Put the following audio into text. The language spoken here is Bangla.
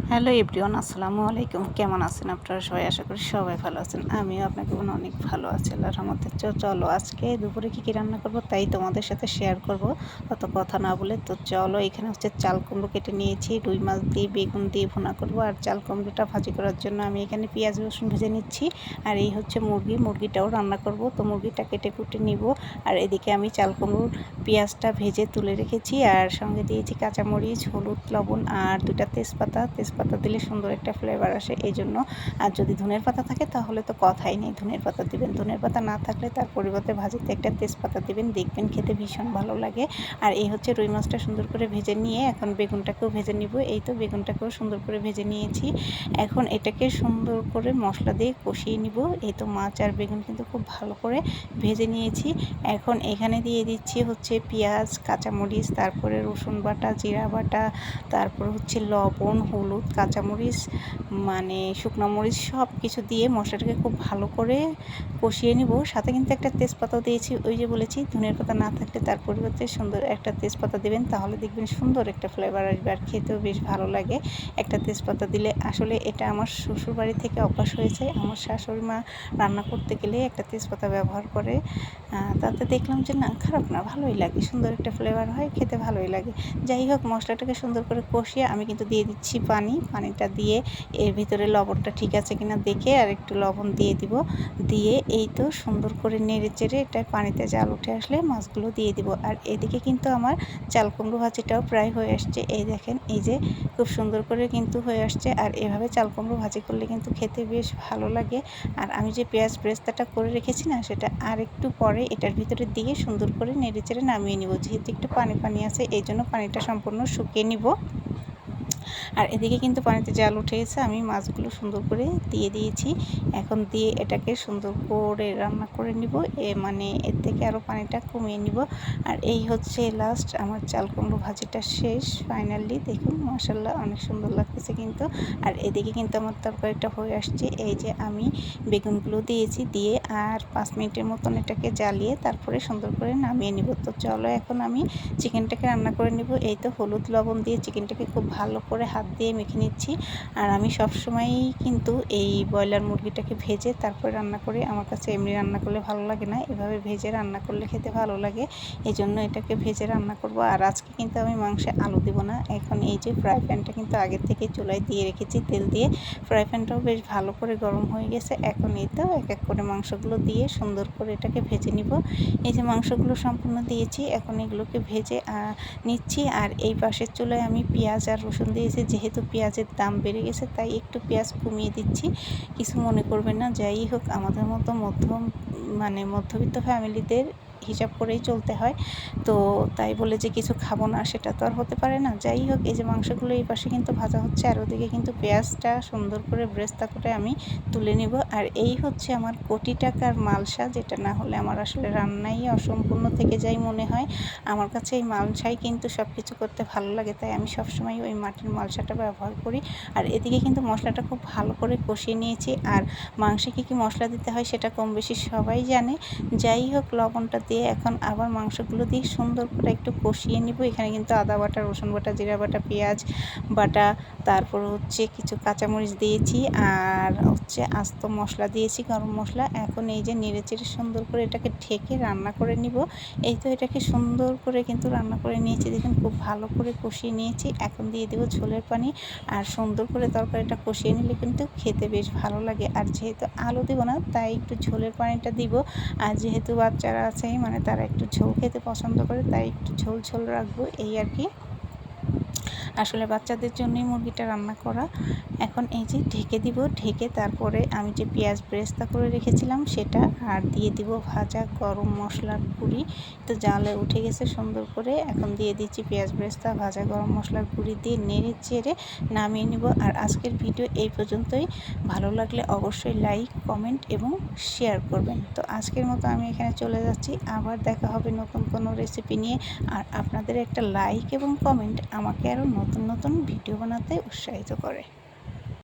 হ্যালো এভরিওয়ান, আসসালামু আলাইকুম। কেমন আছেন আপনারা সবাই? আশা করি সবাই ভালো আছেন। আমিও আপনাকে অনেক ভালো আছি আল্লাহর রহমতে। চলো আজকে দুপুরে কী রান্না করব তাই তোমাদের সাথে শেয়ার করব, অত কথা না বলে। তো চলো, এখানে হচ্ছে চাল কুমড়ো কেটে নিয়েছি, রুই মাছ দিয়ে বেগুন দিয়ে ভুনা করব। আর চাল কুমড়োটা ভাজি করার জন্য আমি এখানে পেঁয়াজ রসুন ভেজে নিচ্ছি। আর এই হচ্ছে মুরগিটাও রান্না করব। তো মুরগিটা কেটে কুটে নিব। আর এদিকে আমি চাল কুমড়োর পেঁয়াজটা ভেজে তুলে রেখেছি, আর সঙ্গে দিয়েছি কাঁচামরিচ, হলুদ, লবণ আর 2টা তেজপাতা দিলে সুন্দর একটা ফ্লেভার আসে এই জন্য। আর যদি ধনের পাতা থাকে তাহলে তো কথাই নেই, ধনের পাতা দিবেন। ধনের পাতা না থাকলে তার পরিবর্তে ভাজিতে একটা তেজপাতা দিবেন, দেখবেন খেতে ভীষণ ভালো লাগে। আর এই হচ্ছে রুই মাছটা সুন্দর করে ভেজে নিয়ে এখন বেগুনটাকেও ভেজে নিব। এই তো বেগুনটাকেও সুন্দর করে ভেজে নিয়েছি। এখন এটাকে সুন্দর করে মশলা দিয়ে কষিয়ে নিব। এই তো মাছ আর বেগুন কিন্তু খুব ভালো করে ভেজে নিয়েছি। এখন এখানে দিয়ে দিচ্ছি হচ্ছে পেঁয়াজ, কাঁচামরিচ, তারপরে রসুন বাটা, জিরা বাটা, তারপর হচ্ছে লবণ, হলুদ, কাঁচামরিচ মানে শুকনো মরিচ সব কিছু দিয়ে মশলাটাকে খুব ভালো করে কষিয়ে নিব। সাথে কিন্তু একটা তেজপাতাও দিয়েছি। ওই যে বলেছি, ধনের পাতা না থাকলে তার পরিবর্তে সুন্দর একটা তেজপাতা দেবেন, তাহলে দেখবেন সুন্দর একটা ফ্লেভার আসবে আর খেতেও বেশ ভালো লাগে একটা তেজপাতা দিলে। আসলে এটা আমার শ্বশুরবাড়ি থেকে অভ্যাস হয়েছে। আমার শাশুড়ি মা রান্না করতে গেলে একটা তেজপাতা ব্যবহার করে। তাতে দেখলাম যে না, খারাপ না, ভালোই লাগে, সুন্দর একটা ফ্লেভার হয়, খেতে ভালোই লাগে। যাই হোক, মশলাটাকে সুন্দর করে কষিয়ে আমি কিন্তু দিয়ে দিচ্ছি পানিটা দিয়ে এর ভিতরে লবণটা ঠিক আছে কিনা দেখে আর একটু লবণ দিয়ে দিব। দিয়ে এই তো সুন্দর করে নেড়ে চেড়ে এটা পানিতে জাল উঠে আসলে মাছগুলো দিয়ে দিব। আর এদিকে কিন্তু আমার চাল কুমড়ো ভাজিটাও প্রায় হয়ে আসছে। এই দেখেন, এই যে খুব সুন্দর করে কিন্তু হয়ে আসছে। আর এভাবে চাল কুমড়ো ভাজি করলে কিন্তু খেতে বেশ ভালো লাগে। আর আমি যে পেঁয়াজ ব্রেস্তাটা করে রেখেছি না, সেটা আর একটু পরে এটার ভিতরে দিয়ে সুন্দর করে নেড়ে চেড়ে নামিয়ে নিব। যেহেতু একটু পানি আছে, এই জন্য পানিটা সম্পূর্ণ শুকিয়ে নিব। আর এদিকে কিন্তু পানিতে জাল উঠে গেছে, আমি মাছগুলো সুন্দর করে দিয়ে দিয়েছি। এখন দিয়ে এটাকে সুন্দর করে রান্না করে নিব, মানে এর থেকে আরও পানিটা কমিয়ে নিব। আর এই হচ্ছে লাস্ট আমার চাল কুমড়ো ভাজিটা শেষ। ফাইনালি দেখুন, মাশাআল্লাহ অনেক সুন্দর লাগতেছে কিন্তু। আর এদিকে কিন্তু আমার তরকারিটা হয়ে আসছে। এই যে আমি বেগুনগুলো দিয়েছি, দিয়ে আর 5 মিনিটের মতন এটাকে জ্বালিয়ে তারপরে সুন্দর করে নামিয়ে নিব। তো চলো, এখন আমি চিকেনটাকে রান্না করে নিব। এই তো হলুদ লবণ দিয়ে চিকেনটাকে খুব ভালো করে হাত দিয়ে মেখে নিচ্ছি। আর আমি সবসময়ই কিন্তু এই ব্রয়লার মুরগিটাকে ভেজে তারপরে রান্না করি। আমার কাছে এমনি রান্না করলে ভালো লাগে না, এভাবে ভেজে রান্না করলে খেতে ভালো লাগে। এই জন্য এটাকে ভেজে রান্না করব। আর আজকে কিন্তু আমি মাংসে আলু দেবো না। এখন এই যে ফ্রাই প্যানটা কিন্তু আগের থেকে চুলায় দিয়ে রেখেছি তেল দিয়ে। ফ্রাই প্যানটাও বেশ ভালো করে গরম হয়ে গেছে। এখন এই তো এক এক করে মাংসগুলো দিয়ে সুন্দর করে এটাকে ভেজে নিব। এই যে মাংসগুলো সম্পূর্ণ দিয়েছি, এখন এগুলোকে ভেজে নিচ্ছি। আর এই পাশের চুলায় আমি পেঁয়াজ আর রসুন দিয়েছি। যেহেতু পেঁয়াজের দাম বেড়ে গেছে তাই একটু পেঁয়াজ কমিয়ে দিচ্ছি, কিছু মনে করবেন না। যাই হোক, আমাদের মতো মধ্যবিত্ত ফ্যামিলিদের হিসাব করেই চলতে হয়। তো তাই বলে যে কিছু খাবো না সেটা তো আর হতে পারে না। যাই হোক, এই যে মাংসগুলো এই পাশে কিন্তু ভাজা হচ্ছে, আর ওদিকে কিন্তু পেঁয়াজটা সুন্দর করে ব্রেস্তা করে আমি তুলে নিব। আর এই হচ্ছে আমার কোটি টাকার মালসা, যেটা না হলে আমার আসলে রান্নাই অসম্পূর্ণ থেকে যায় মনে হয়। আমার কাছে এই মালসাই কিন্তু সব কিছু করতে ভালো লাগে, তাই আমি সবসময় ওই মাটির মালসাটা ব্যবহার করি। আর এদিকে কিন্তু মশলাটা খুব ভালো করে কষিয়ে নিয়েছি। আর মাংসে কী মশলা দিতে হয় সেটা কম বেশি সবাই জানে। যাই হোক, লবণটা দিয়ে এখন আবার মাংসগুলো দিয়ে সুন্দর করে একটু কষিয়ে নিব। এখানে কিন্তু আদা বাটা, রসুন বাটা, জিরা বাটা, পেঁয়াজ বাটা, তারপর হচ্ছে কিছু কাঁচামরিচ দিয়েছি, আর হচ্ছে আস্ত মশলা দিয়েছি, গরম মশলা। এখন এই যে নেড়েচেড়ে সুন্দর করে এটাকে ঢেকে রান্না করে নিব। এই তো এটাকে সুন্দর করে কিন্তু রান্না করে নিয়েছি, দেখুন খুব ভালো করে কষিয়ে নিয়েছি। এখন দিয়ে দেবো ঝোলের পানি। আর সুন্দর করে তরকারিটা কষিয়ে নিলে কিন্তু খেতে বেশ ভালো লাগে। আর যেহেতু আলু দেবো না তাই একটু ঝোলের পানিটা দিব। আর যেহেতু বাচ্চারা আছে, মানে তারা একটু ঝোল খেতে পছন্দ করে, তাই একটু ঝোল ঝোল রাখবো, এই আর কি। আসলে বাচ্চাদের জন্যই মুরগিটা রান্না করা। এখন এই যে ঢেকে দিব, ঢেকে তারপরে আমি যে পেঁয়াজ ব্রেস্তা করে রেখেছিলাম সেটা আর দিয়ে দিব ভাজা গরম মশলার গুঁড়ি। তো জালে উঠে গেছে সুন্দর করে। এখন দিয়ে দিচ্ছি পেঁয়াজ ব্রেস্তা, ভাজা গরম মশলার গুঁড়ি দিয়ে নেড়ে চেড়ে নামিয়ে নিব। আর আজকের ভিডিও এই পর্যন্তই। ভালো লাগলে অবশ্যই লাইক, কমেন্ট এবং শেয়ার করবেন। তো আজকের মতো আমি এখানে চলে যাচ্ছি, আবার দেখা হবে নতুন কোনো রেসিপি নিয়ে। আর আপনাদের একটা লাইক এবং কমেন্ট আমাকে আরও নতুন নতুন ভিডিও বানাতে উৎসাহিত করে।